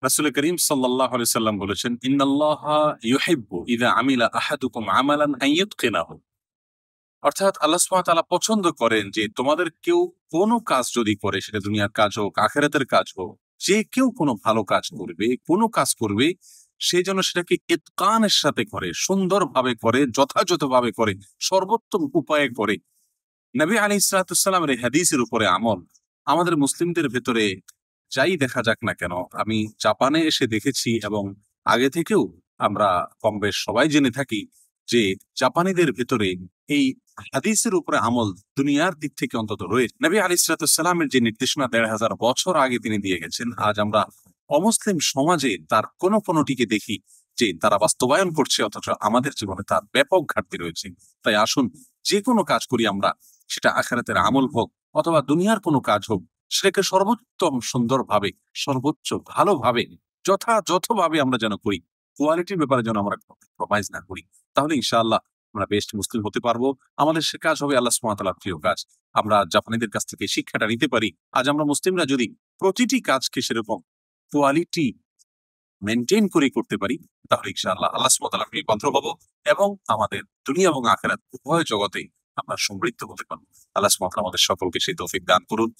রাসূল করিম সাল্লাল্লাহু আলাইহি সাল্লাম বলেছেন, ইন্নাল্লাহা ইউহিব্বু ইযা আমিলা আহাদুকুম আমালান আন ইউতকিনাহু। অর্থাৎ আল্লাহ সুবহানাহু ওয়া তাআলা পছন্দ করেন যে তোমাদের কেউ কোনো কাজ যদি করে, সেটা দুনিয়ার কাজ হোক, আখিরাতের কাজ হোক, যে কেউ কোনো ভালো কাজ করবে, কোনো কাজ করবে, সে যেন সেটাকে ইতকানের সাথে করে, সুন্দরভাবে করে, যথাযথভাবে করে, সর্বোত্তম উপায়ে করে। নবী আলাইহিস সালাতু ওয়াস সালামের এই হাদিসের উপরে আমল আমাদের মুসলিমদের ভেতরে যাই দেখা যাক না কেন, আমি জাপানে এসে দেখেছি এবং আগে থেকেও আমরা কম বেশ সবাই জেনে থাকি যে জাপানিদের ভেতরে এই হাদিসের উপরে আমল দুনিয়ার দিক থেকে অন্তত রয়েছে। নবী আলাইহিস সালাতু ওয়াস সালামের যে নির্দেশনা ১৫০০ বছর আগে তিনি দিয়ে গেছেন, আজ আমরা অমুসলিম সমাজে তার কোনোটিকে দেখি যে তারা বাস্তবায়ন করছে, অথচ আমাদের জীবনে তার ব্যাপক ঘাটতি রয়েছে। তাই আসুন, যে কোনো কাজ করি আমরা, সেটা আখিরাতের আমল হোক অথবা দুনিয়ার কোনো কাজ হোক, সেটাকে সর্বোত্তম সুন্দরভাবে, সর্বোচ্চ ভালোভাবে, যথাযথভাবে আমরা যেন করি। কোয়ালিটির ব্যাপারে যেন আমরা কম্প্রোমাইজ না করি। তাহলে ইনশাআল্লাহ আমরা বেস্ট মুসলিম হতে পারবো। আমাদের সে কাজ হবে আল্লাহ সুবহানাহু ওয়া তাআলার প্রিয় কাজ। আমরা জাপানিদের কাছ থেকে শিক্ষাটা নিতে পারি। আজ আমরা মুসলিমরা যদি প্রতিটি কাজকে সেরকম কোয়ালিটি মেইনটেইন করে করতে পারি, তাহলে ইনশাআল্লাহ আল্লাহ সুবহানাহু ওয়া তাআলার প্রিয় পাত্র হবো এবং আমাদের দুনিয়া এবং আখিরাত উভয় জগতেই আমরা সমৃদ্ধ হতে পারবো। আল্লাহ সুবহানাহু ওয়া তাআলা আমাদের সকলকে সেই তৌফিক দান করুন।